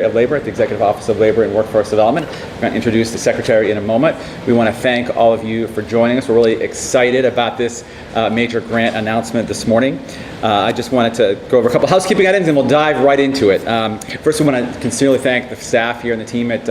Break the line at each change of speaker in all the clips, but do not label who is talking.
of Labor at the Executive Office of Labor and Workforce Development. I'm going to introduce the Secretary in a moment. We want to thank all of you for joining us. We're really excited about this major grant announcement this morning. I just wanted to go over a couple housekeeping items and we'll dive right into it. First, we want to sincerely thank the staff here and the team at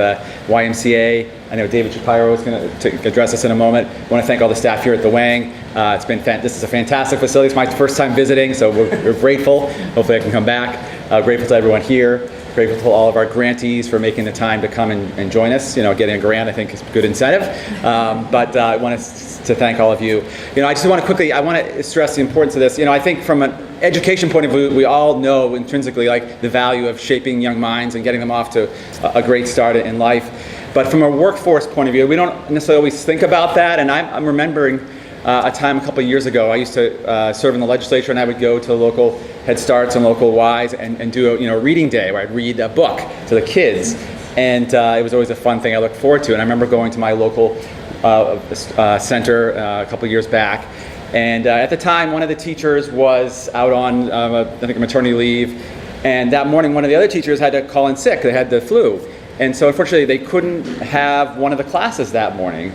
YMCA. I know David Shapiro is going to address us in a moment. I want to thank all the staff here at the Wang. This is a fantastic facility. It's my first time visiting, so we're grateful. Hopefully I can come back. Grateful to everyone here. Grateful to all of our grantees for making the time to come and join us. You know, getting a grant I think is a good incentive. But I want to thank all of you. You know, I just want to quickly, I want to stress the importance of this. You know, I think from an education point of view, we all know intrinsically like the value of shaping young minds and getting them off to a great start in life. But from a workforce point of view, we don't necessarily always think about that. And I'm remembering a time a couple of years ago, I used to serve in the legislature, and I would go to local Head Starts and local Ys and do a reading day where I'd read a book to the kids. And it was always a fun thing I looked forward to. And I remember going to my local center a couple of years back. And at the time, one of the teachers was out on, I think, a maternity leave. And that morning, one of the other teachers had to call in sick. They had the flu. And so unfortunately, they couldn't have one of the classes that morning.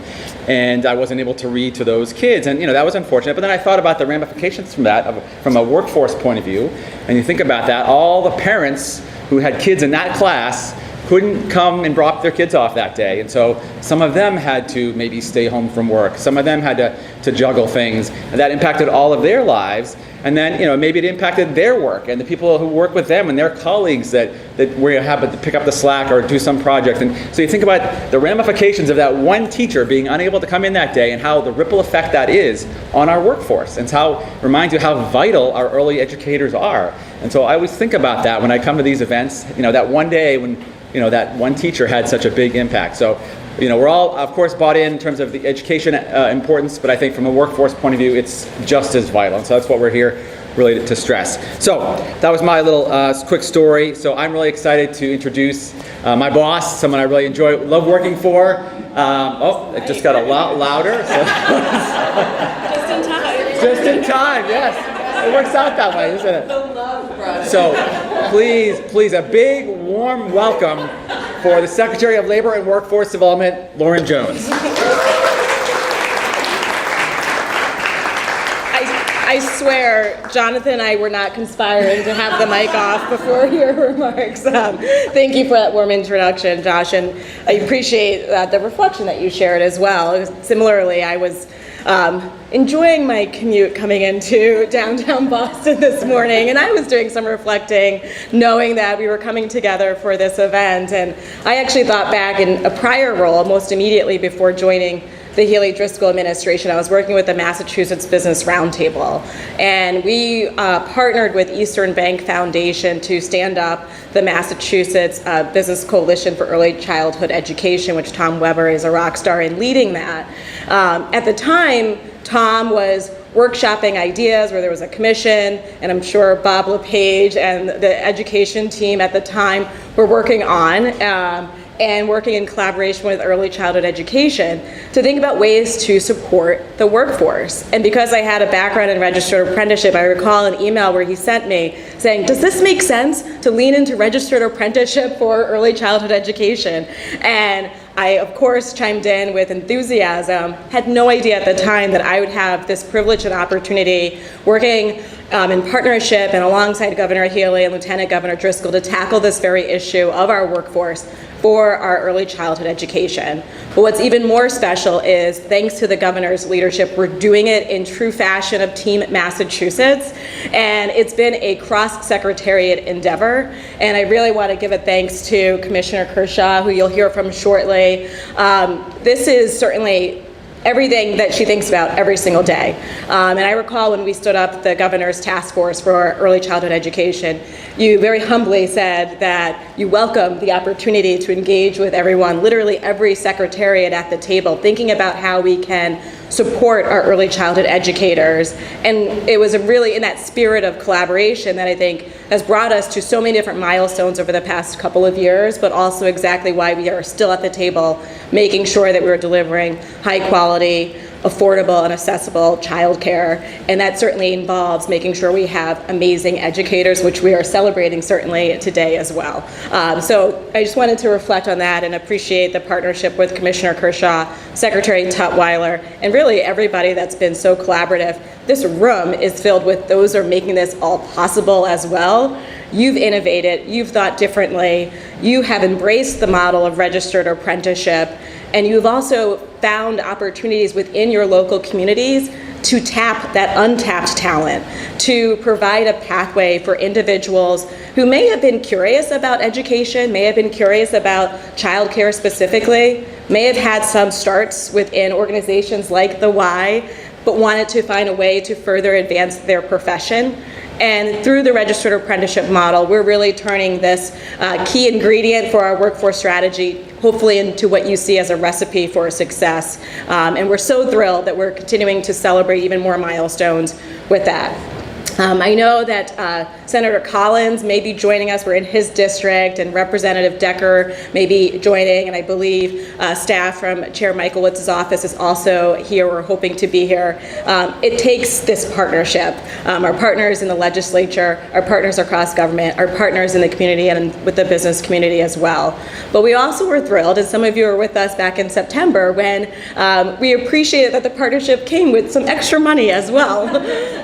And I wasn't able to read to those kids. And that was unfortunate. But then I thought about the ramifications from that, from a workforce point of view. And you think about that, all the parents who had kids in that class couldn't come and drop their kids off that day. And so some of them had to maybe stay home from work. Some of them had to juggle things. And that impacted all of their lives. And then, maybe it impacted their work and the people who work with them and their colleagues that were able to pick up the slack or do some project. And so you think about the ramifications of that one teacher being unable to come in that day and how the ripple effect that is on our workforce. And how it reminds you how vital our early educators are. And so I always think about that when I come to these events, that one day when, that one teacher had such a big impact. So, we're all, of course, bought in terms of the education importance, but I think from a workforce point of view, it's just as vital. And so that's what we're here really to stress. So that was my little quick story. So I'm really excited to introduce my boss, someone I really love working for. It just got a lot louder. So.
Just in time.
Just in time, yes. It works out that way, doesn't it?
The love brought it.
So please, a big, warm welcome for the Secretary of Labor and Workforce Development, Lauren Jones.
I swear, Jonathan and I were not conspiring to have the mic off before your remarks. Thank you for that warm introduction, Josh, and I appreciate the reflection that you shared as well. Similarly, I was enjoying my commute coming into downtown Boston this morning, and I was doing some reflecting, knowing that we were coming together for this event. And I actually thought back in a prior role, most immediately before joining the Healey-Driscoll administration. I was working with the Massachusetts Business Roundtable, and we partnered with Eastern Bank Foundation to stand up the Massachusetts Business Coalition for Early Childhood Education, which Tom Weber is a rock star in leading that. At the time, Tom was workshopping ideas where there was a commission, and I'm sure Bob LePage and the education team at the time were working on and working in collaboration with early childhood education to think about ways to support the workforce. And because I had a background in registered apprenticeship, I recall an email where he sent me saying, does this make sense to lean into registered apprenticeship for early childhood education? And I, of course, chimed in with enthusiasm, had no idea at the time that I would have this privilege and opportunity working in partnership and alongside Governor Healey and Lieutenant Governor Driscoll to tackle this very issue of our workforce for our early childhood education. But what's even more special is, thanks to the governor's leadership, we're doing it in true fashion of Team Massachusetts, and it's been a cross-secretariat endeavor, and I really want to give a thanks to Commissioner Kershaw, who you'll hear from shortly. This is certainly everything that she thinks about every single day. And I recall when we stood up the governor's task force for early childhood education, you very humbly said that you welcome the opportunity to engage with everyone, literally every secretariat at the table, thinking about how we can support our early childhood educators. And it was really in that spirit of collaboration that I think has brought us to so many different milestones over the past couple of years, but also exactly why we are still at the table, making sure that we're delivering high quality affordable and accessible childcare, and that certainly involves making sure we have amazing educators, which we are celebrating certainly today as well. So I just wanted to reflect on that and appreciate the partnership with Commissioner Kershaw, Secretary Tutwiler, and really everybody that's been so collaborative. This room is filled with those who are making this all possible as well. You've innovated, you've thought differently, you have embraced the model of registered apprenticeship, and you've also found opportunities within your local communities to tap that untapped talent, to provide a pathway for individuals who may have been curious about education, may have been curious about childcare specifically, may have had some starts within organizations like the Y, but wanted to find a way to further advance their profession. And through the registered apprenticeship model, we're really turning this key ingredient for our workforce strategy, hopefully into what you see as a recipe for success. And we're so thrilled that we're continuing to celebrate even more milestones with that. I know that Senator Collins may be joining us. We're in his district, and Representative Decker may be joining, and I believe staff from Chair Michaelowicz's office is also here. We're hoping to be here. It takes this partnership. Our partners in the legislature, our partners across government, our partners in the community and with the business community as well. But we also were thrilled, and some of you were with us back in September, when we appreciated that the partnership came with some extra money as well.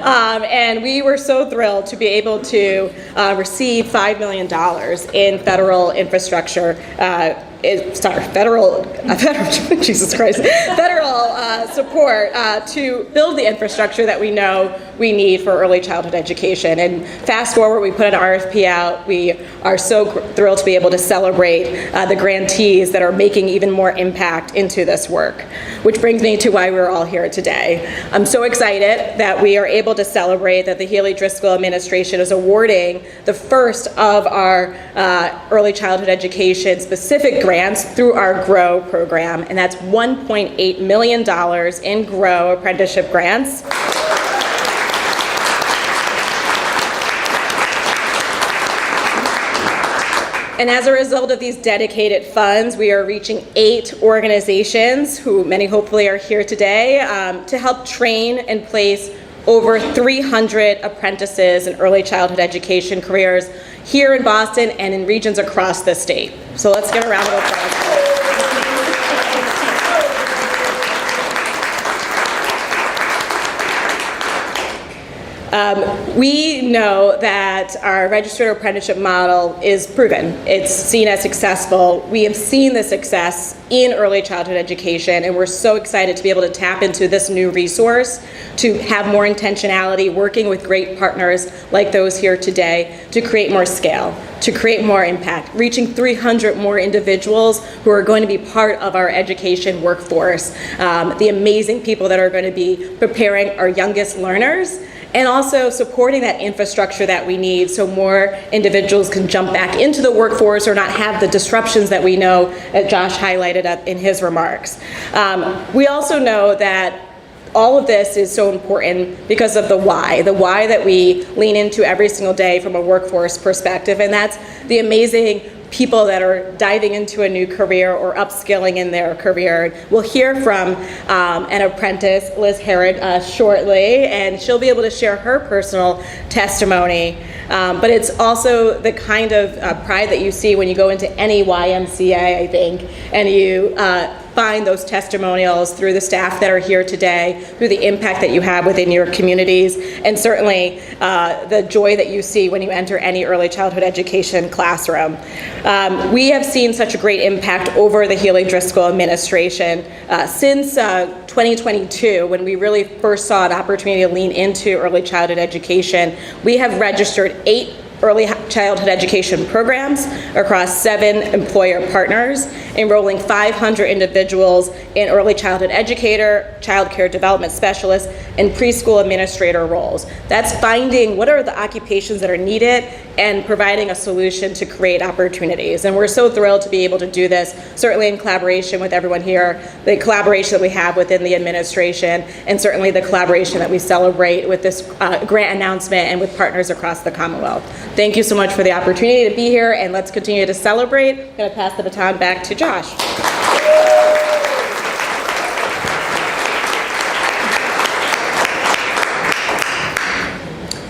And we were so thrilled to be able to receive $5 million in federal infrastructure, federal support to build the infrastructure that we know we need for early childhood education. And fast forward, we put an RFP out. We are so thrilled to be able to celebrate the grantees that are making even more impact into this work, which brings me to why we're all here today. I'm so excited that we are able to celebrate that the Healey-Driscoll administration is awarding the first of our early childhood education specific grants through our GROW program, and that's $1.8 million in GROW apprenticeship grants. And as a result of these dedicated funds, we are reaching 8 organizations, who many hopefully are here today, to help train and place over 300 apprentices in early childhood education careers here in Boston and in regions across the state. So let's give a round of applause. We know that our registered apprenticeship model is proven. It's seen as successful. We have seen the success in early childhood education, and we're so excited to be able to tap into this new resource, to have more intentionality, working with great partners like those here today to create more scale, to create more impact, reaching 300 more individuals who are going to be part of our education workforce, the amazing people that are going to be preparing our youngest learners, and also supporting that infrastructure that we need so more individuals can jump back into the workforce or not have the disruptions that we know that Josh highlighted in his remarks. We also know that all of this is so important because of the why that we lean into every single day from a workforce perspective, and that's the amazing people that are diving into a new career or upskilling in their career. We'll hear from an apprentice, Liz Herod, shortly, and she'll be able to share her personal testimony. But it's also the kind of pride that you see when you go into any YMCA, I think, and you find those testimonials through the staff that are here today, through the impact that you have within your communities, and certainly the joy that you see when you enter any early childhood education classroom. We have seen such a great impact over the Healey-Driscoll administration since 2022, when we really first saw an opportunity to lean into early childhood education. We have registered 8 early childhood education programs across 7 employer partners, enrolling 500 individuals in early childhood educator, child care development specialist, and preschool administrator roles. That's finding what are the occupations that are needed and providing a solution to create opportunities. And we're so thrilled to be able to do this, certainly in collaboration with everyone here, the collaboration that we have within the administration, and certainly the collaboration that we celebrate with this grant announcement and with partners across the Commonwealth. Thank you so much for the opportunity to be here, and let's continue to celebrate. I'm going to pass the baton back to Josh.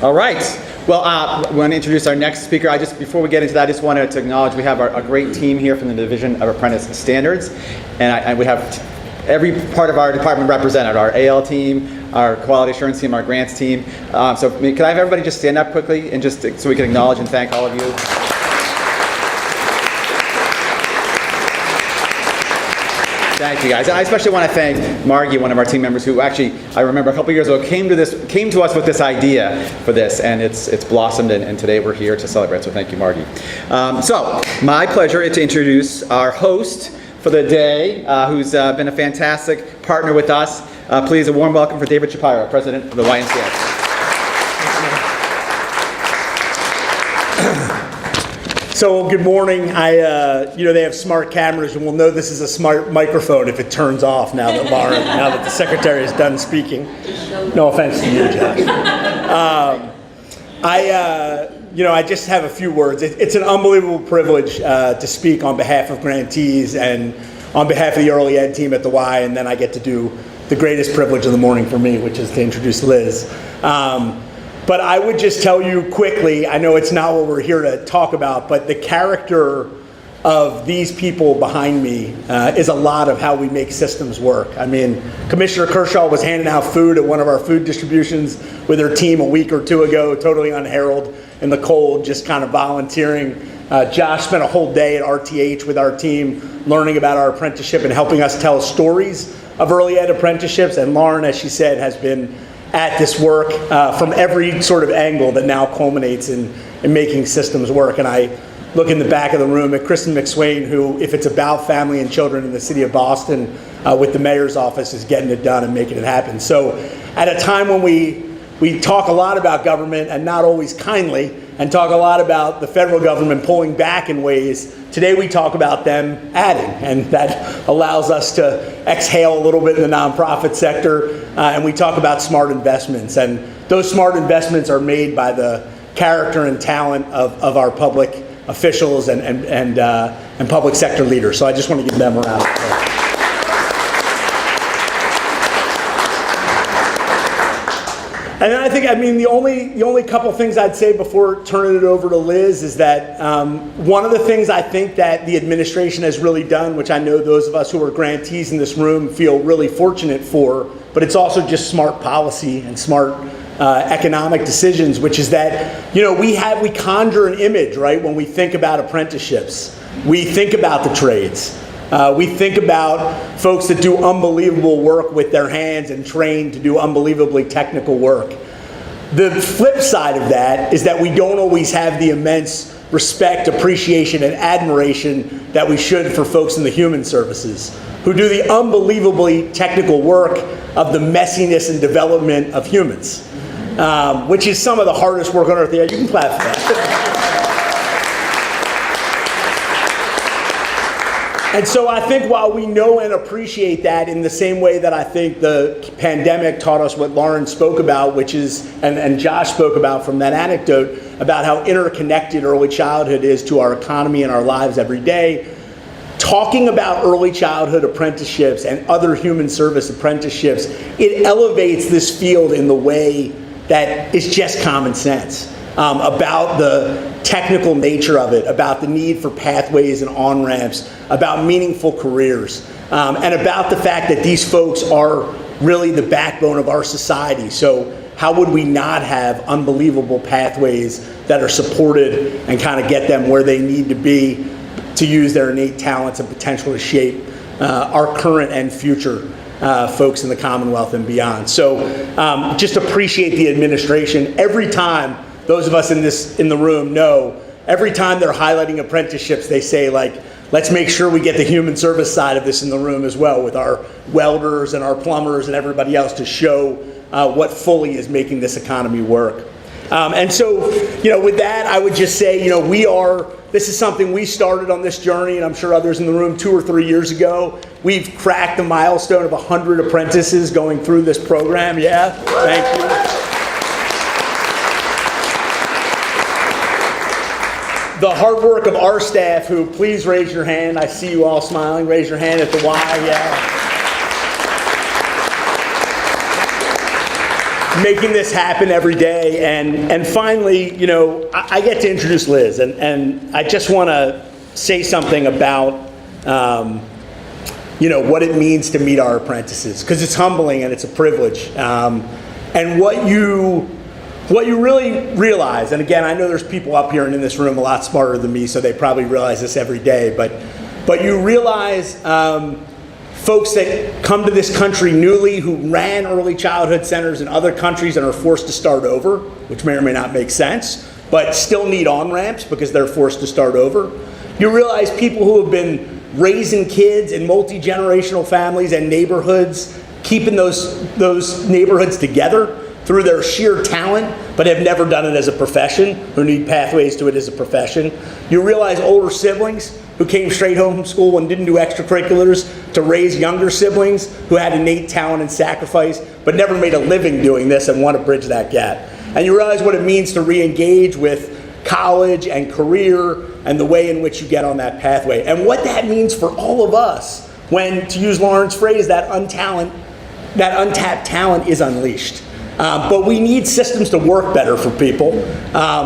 All right. Well, we want to introduce our next speaker. Before we get into that, I just wanted to acknowledge we have a great team here from the Division of Apprentice Standards, and we have every part of our department represented: our AL team, our quality assurance team, our grants team. So, can I have everybody just stand up quickly and just so we can acknowledge and thank all of you? Thank you, guys. And I especially want to thank Margie, one of our team members, who actually, I remember a couple years ago, came to us with this idea for this, and it's blossomed, and today we're here to celebrate. So thank you, Margie. So my pleasure to introduce our host for the day, who's been a fantastic partner with us. Please, a warm welcome for David Shapiro, President of the YMCA.
So good morning. They have smart cameras, and we'll know this is a smart microphone if it turns off now that the secretary is done speaking. No offense to you, Josh. I just have a few words. It's an unbelievable privilege to speak on behalf of grantees and on behalf of the early ed team at the Y, and then I get to do the greatest privilege of the morning for me, which is to introduce Liz. But I would just tell you quickly, I know it's not what we're here to talk about, but the character of these people behind me is a lot of how we make systems work. I mean, Commissioner Kershaw was handing out food at one of our food distributions with her team a week or two ago, totally unheralded in the cold, just kind of volunteering. Josh spent a whole day at RTH with our team learning about our apprenticeship and helping us tell stories of early ed apprenticeships. And Lauren, as she said, has been at this work from every sort of angle that now culminates in making systems work. And I look in the back of the room at Kristen McSwain, who, if it's about family and children in the city of Boston, with the mayor's office, is getting it done and making it happen. So at a time when we talk a lot about government, and not always kindly, and talk a lot about the federal government pulling back in ways, today we talk about them adding, and that allows us to exhale a little bit in the nonprofit sector, and we talk about smart investments. And those smart investments are made by the character and talent of our public officials and public sector leaders. So I just want to give them a round of applause. And then the only couple things I'd say before turning it over to Liz is that one of the things I think that the administration has really done, which I know those of us who are grantees in this room feel really fortunate for, but it's also just smart policy and smart economic decisions, which is that, we conjure an image, right? When we think about apprenticeships, we think about the trades. We think about folks that do unbelievable work with their hands and trained to do unbelievably technical work. The flip side of that is that we don't always have the immense respect, appreciation, and admiration that we should for folks in the human services who do the unbelievably technical work of the messiness and development of humans, which is some of the hardest work on earth. Yeah, you can clap for that. And so I think while we know and appreciate that in the same way that I think the pandemic taught us what Lauren spoke about, which is, and Josh spoke about from that anecdote, about how interconnected early childhood is to our economy and our lives every day, talking about early childhood apprenticeships and other human service apprenticeships, it elevates this field in the way that is just common sense. About the technical nature of it, about the need for pathways and on-ramps, about meaningful careers, and about the fact that these folks are really the backbone of our society. So how would we not have unbelievable pathways that are supported and kind of get them where they need to be to use their innate talents and potential to shape our current and future folks in the Commonwealth and beyond. So just appreciate the administration. Every time, those of us in the room know, every time they're highlighting apprenticeships, they say, let's make sure we get the human service side of this in the room as well, with our welders and our plumbers and everybody else, to show what fully is making this economy work. And so, with that, I would just say, this is something we started on this journey, and I'm sure others in the room 2 or 3 years ago. We've cracked the milestone of 100 apprentices going through this program. Yeah, thank you. The hard work of our staff, who, please raise your hand. I see you all smiling. Raise your hand at the Y, yeah. making this happen every day. And finally, I get to introduce Liz, and I just want to say something about, what it means to meet our apprentices, because it's humbling and it's a privilege. And what you really realize, and again, I know there's people up here and in this room a lot smarter than me, so they probably realize this every day, but you realize folks that come to this country newly who ran early childhood centers in other countries and are forced to start over, which may or may not make sense, but still need on-ramps because they're forced to start over. You realize people who have been raising kids in multi-generational families and neighborhoods, keeping those neighborhoods together through their sheer talent, but have never done it as a profession, who need pathways to it as a profession. You realize older siblings who came straight home from school and didn't do extracurriculars to raise younger siblings who had innate talent and sacrifice, but never made a living doing this and want to bridge that gap. And you realize what it means to re-engage with college and career and the way in which you get on that pathway. And what that means for all of us when, to use Lauren's phrase, that untapped talent is unleashed. But we need systems to work better for people.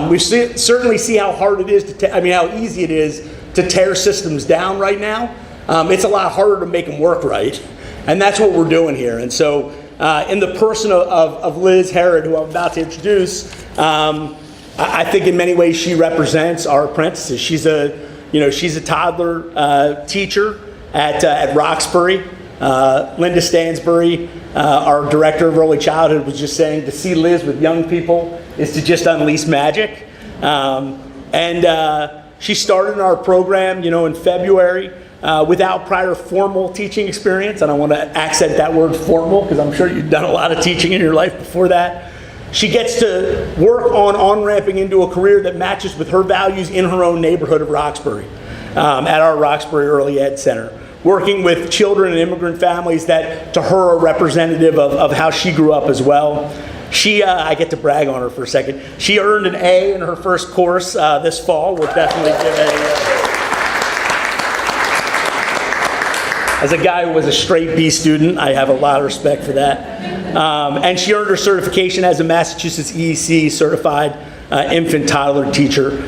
We certainly see how hard it is how easy it is to tear systems down right now. It's a lot harder to make them work right. And that's what we're doing here. And so in the person of Liz Herod, who I'm about to introduce, I think in many ways she represents our apprentices. She's a toddler teacher at Roxbury. Linda Stansbury, our director of early childhood, was just saying to see Liz with young people is to just unleash magic. And she started in our program, in February without prior formal teaching experience. And I want to accent that word formal because I'm sure you've done a lot of teaching in your life before that. She gets to work on-ramping into a career that matches with her values in her own neighborhood of Roxbury, at our Roxbury Early Ed Center, working with children and immigrant families that, to her, are representative of how she grew up as well. I get to brag on her for a second. She earned an A in her first course this fall. We'll definitely give as a guy who was a straight B student, I have a lot of respect for that. And she earned her certification as a Massachusetts EEC certified infant toddler teacher.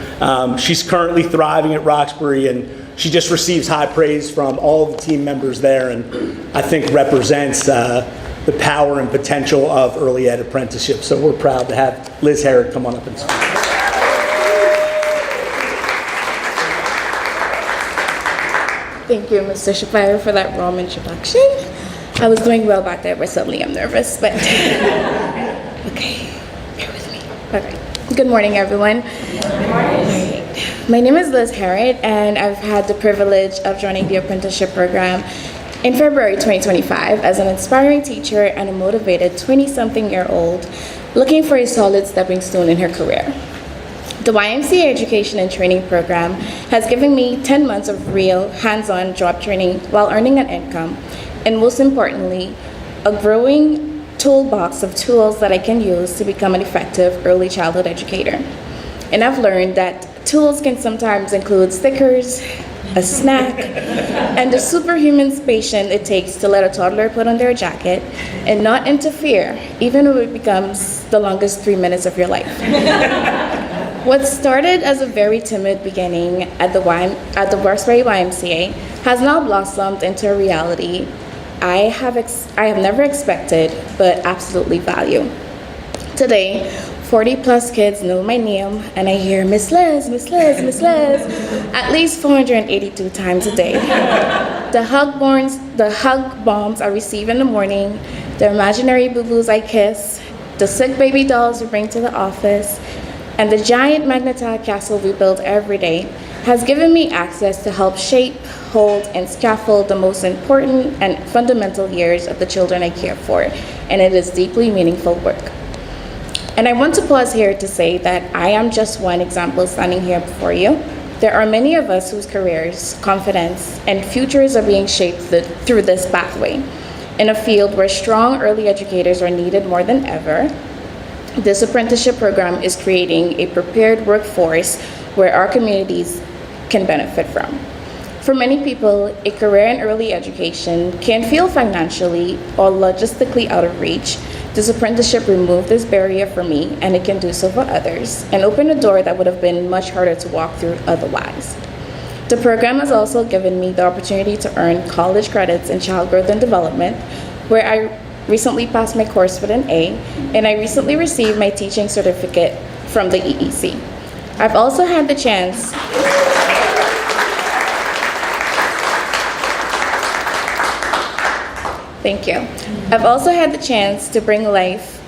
She's currently thriving at Roxbury, and she just receives high praise from all of the team members there, and I think represents the power and potential of early ed apprenticeship. So we're proud to have Liz Herod come on up and speak.
Thank you, Mr. Shapiro, for that warm introduction. I was doing well back there, but suddenly I'm nervous, but okay, bear with me. Okay. Good morning, everyone. Good morning. My name is Liz Herod, and I've had the privilege of joining the apprenticeship program in February 2025 as an inspiring teacher and a motivated 20-something-year-old looking for a solid stepping stone in her career. The YMCA Education and Training Program has given me 10 months of real, hands-on job training while earning an income, and most importantly, a growing toolbox of tools that I can use to become an effective early childhood educator. And I've learned that tools can sometimes include stickers, a snack, and the superhuman patience it takes to let a toddler put on their jacket and not interfere, even if it becomes the longest 3 minutes of your life. What started as a very timid beginning at the Roxbury YMCA has now blossomed into a reality I have never expected, but absolutely value. Today, 40 plus kids know my name, and I hear Miss Liz, Miss Liz, Miss Liz, at least 482 times a day. The hug bombs I receive in the morning, the imaginary boo-boos I kiss, the sick baby dolls we bring to the office, and the giant Magnetar castle we build every day has given me access to help shape, hold, and scaffold the most important and fundamental years of the children I care for, and it is deeply meaningful work. And I want to pause here to say that I am just one example standing here before you. There are many of us whose careers, confidence, and futures are being shaped through this pathway. In a field where strong early educators are needed more than ever, this apprenticeship program is creating a prepared workforce where our communities can benefit from. For many people, a career in early education can feel financially or logistically out of reach This apprenticeship removed this barrier for me, and it can do so for others, and opened a door that would have been much harder to walk through otherwise. The program has also given me the opportunity to earn college credits in child growth and development, where I recently passed my course with an A, and I recently received my teaching certificate from the EEC. I've also had the chance Thank you. I've also had the chance to bring life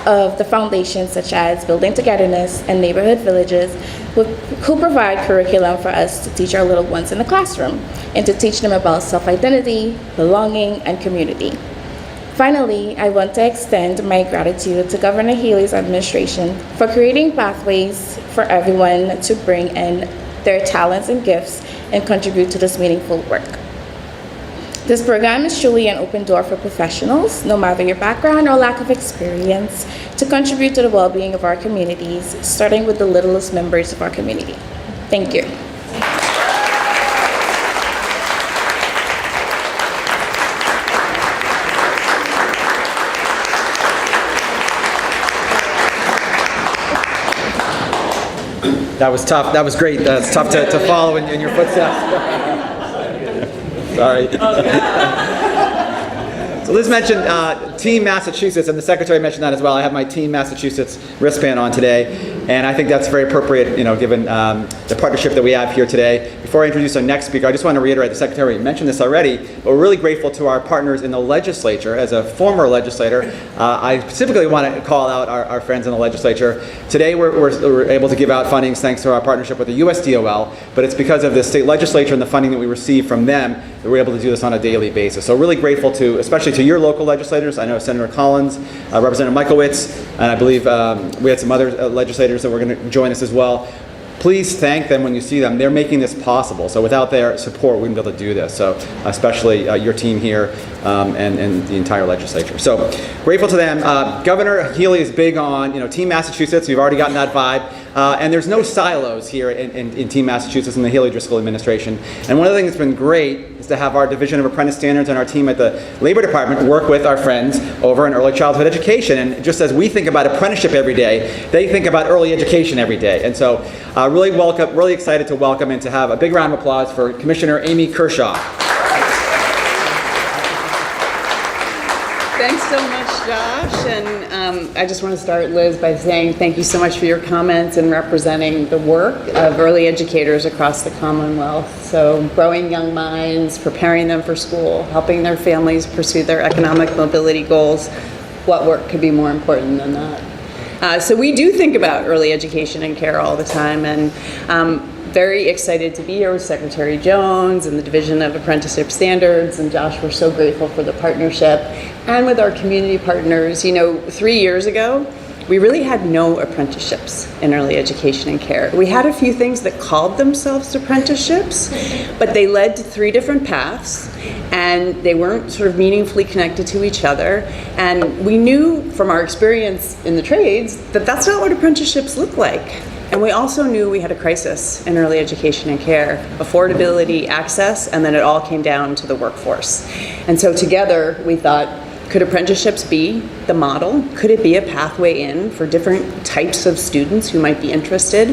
of the foundations such as Building Togetherness and Neighborhood Villages, who provide curriculum for us to teach our little ones in the classroom and to teach them about self-identity, belonging, and community. Finally, I want to extend my gratitude to Governor Healey's administration for creating pathways for everyone to bring in their talents and gifts and contribute to this meaningful work. This program is truly an open door for professionals, no matter your background or lack of experience, to contribute to the well-being of our communities, starting with the littlest members of our community. Thank you.
That was tough. That was great. It's tough to follow in your footsteps. Sorry. So Liz mentioned Team Massachusetts, and the Secretary mentioned that as well. I have my Team Massachusetts wristband on today, and I think that's very appropriate, given the partnership that we have here today. Before I introduce our next speaker, I just want to reiterate, the Secretary mentioned this already, but we're really grateful to our partners in the legislature. As a former legislator, I specifically want to call out our friends in the legislature. Today we're able to give out fundings thanks to our partnership with the USDOL, but it's because of the state legislature and the funding that we receive from them that we're able to do this on a daily basis. So really grateful to, especially to your local legislators. I know Senator Collins, Representative Michaelwitz, and I believe we had some other legislators that were going to join us as well. Please thank them when you see them. They're making this possible. So without their support, we wouldn't be able to do this. So especially your team here and the entire legislature. So grateful to them. Governor Healey is big on Team Massachusetts. We've already gotten that vibe. And there's no silos here in Team Massachusetts in the Healey-Driscoll administration. And one of the things that's been great is to have our Division of Apprentice Standards and our team at the Labor Department work with our friends over in early childhood education. And just as we think about apprenticeship every day, they think about early education every day. And so really excited to welcome and to have a big round of applause for Commissioner Amy Kershaw.
Thanks so much, Josh, and I just want to start, Liz, by saying thank you so much for your comments and representing the work of early educators across the Commonwealth. So growing young minds, preparing them for school, helping their families pursue their economic mobility goals. What work could be more important than that? So we do think about early education and care all the time, and very excited to be here with Secretary Jones and the Division of Apprenticeship Standards, and Josh, we're so grateful for the partnership, and with our community partners. 3 years ago, we really had no apprenticeships in early education and care. We had a few things that called themselves apprenticeships, but they led to 3 different paths, and they weren't sort of meaningfully connected to each other. And we knew from our experience in the trades that that's not what apprenticeships look like. And we also knew we had a crisis in early education and care, affordability, access, and then it all came down to the workforce. And so together we thought, could apprenticeships be the model? Could it be a pathway in for different types of students who might be interested?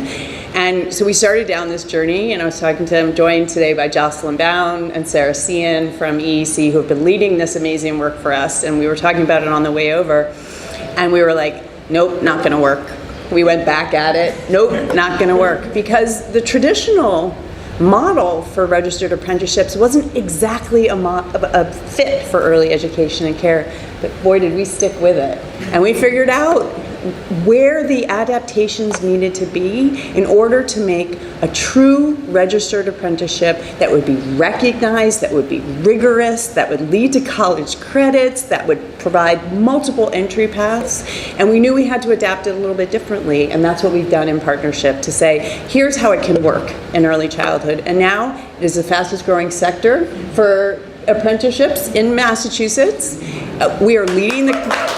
And so we started down this journey, and I was talking to them, joined today by Jocelyn Bound and Sarah Cian from EEC, who have been leading this amazing work for us, and we were talking about it on the way over, and we were like, nope, not gonna work. We went back at it, nope, not gonna work, because the traditional model for registered apprenticeships wasn't exactly a fit for early education and care, but boy did we stick with it. And we figured out where the adaptations needed to be in order to make a true registered apprenticeship that would be recognized, that would be rigorous, that would lead to college credits, that would provide multiple entry paths. And we knew we had to adapt it a little bit differently, and that's what we've done in partnership to say, here's how it can work in early childhood. And now it is the fastest growing sector for apprenticeships in Massachusetts. We are leading the...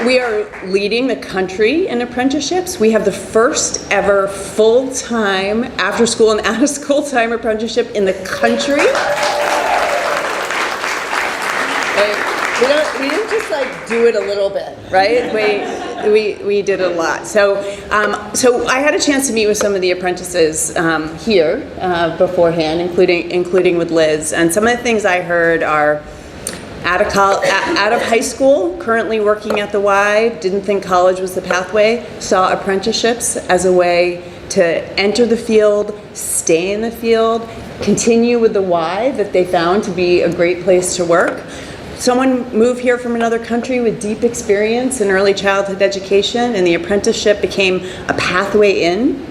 We are leading the country in apprenticeships. We have the first ever full-time after-school and out-of-school time apprenticeship in the country. We didn't just like do it a little bit, right? We did it a lot. So I had a chance to meet with some of the apprentices here beforehand, including with Liz. And some of the things I heard are out of high school, currently working at the Y, didn't think college was the pathway, saw apprenticeships as a way to enter the field, stay in the field, continue with the Y that they found to be a great place to work. Someone moved here from another country with deep experience in early childhood education, and the apprenticeship became a pathway in.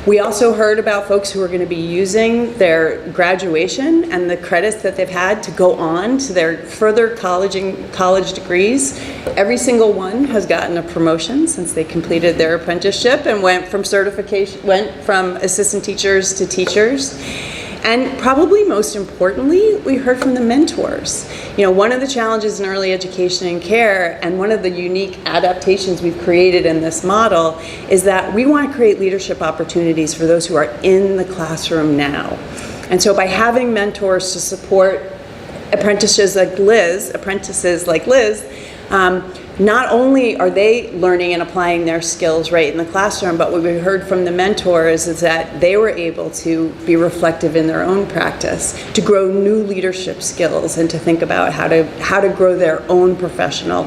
We also heard about folks who are going to be using their graduation and the credits that they've had to go on to their further college degrees. Every single one has gotten a promotion since they completed their apprenticeship and went from assistant teachers to teachers. And probably most importantly, we heard from the mentors. You know, one of the challenges in early education and care, and one of the unique adaptations we've created in this model, is that we want to create leadership opportunities for those who are in the classroom now. And so by having mentors to support apprentices like Liz, not only are they learning and applying their skills right in the classroom, but what we heard from the mentors is that they were able to be reflective in their own practice, to grow new leadership skills, and to think about how to grow their own professional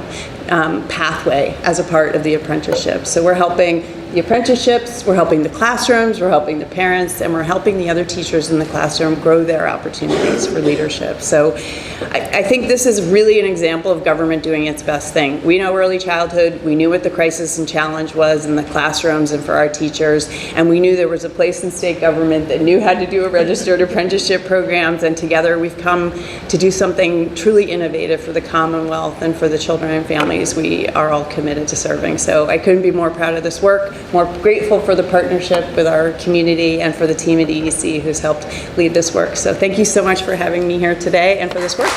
pathway as a part of the apprenticeship. So we're helping the apprenticeships, we're helping the classrooms, we're helping the parents, and we're helping the other teachers in the classroom grow their opportunities for leadership. So I think this is really an example of government doing its best thing. We know early childhood, we knew what the crisis and challenge was in the classrooms and for our teachers, and we knew there was a place in state government that knew how to do a registered apprenticeship programs, and together we've come to do something truly innovative for the Commonwealth and for the children and families we are all committed to serving. So I couldn't be more proud of this work, more grateful for the partnership with our community and for the team at EEC who's helped lead this work. So thank you so much for having me here today and for this work.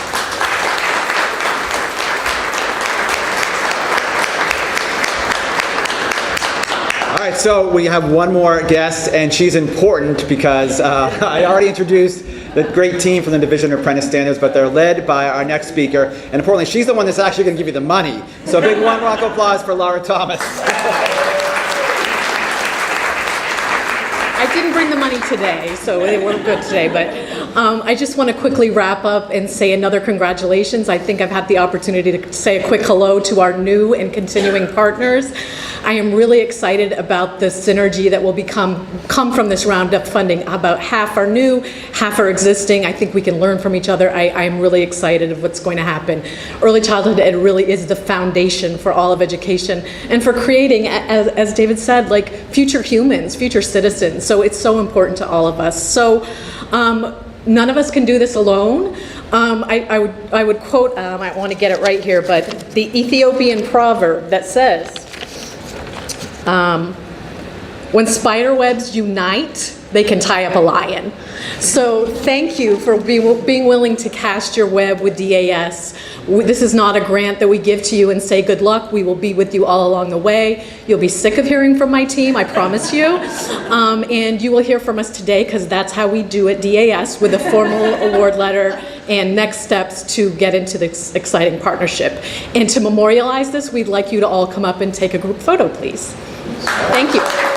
All right, so we have one more guest, and she's important because I already introduced the great team from the Division of Apprentice Standards, but they're led by our next speaker, and importantly, she's the one that's actually going to give you the money. So a big round of applause for Laura Thomas.
I didn't bring the money today, so they weren't good today, but I just want to quickly wrap up and say another congratulations. I think I've had the opportunity to say a quick hello to our new and continuing partners. I am really excited about the synergy that will come from this roundup funding. About half are new, half are existing. I think we can learn from each other. I am really excited of what's going to happen. Early childhood ed really is the foundation for all of education and for creating, as David said, like future humans, future citizens. So it's so important to all of us. So none of us can do this alone. I would quote, I want to get it right here, but the Ethiopian proverb that says, when spider webs unite, they can tie up a lion. So thank you for being willing to cast your web with DAS. This is not a grant that we give to you and say good luck. We will be with you all along the way. You'll be sick of hearing from my team, I promise you. And you will hear from us today because that's how we do it, DAS, with a formal award letter and next steps to get into this exciting partnership. And to memorialize this, we'd like you to all come up and take a group photo, please. Thank you.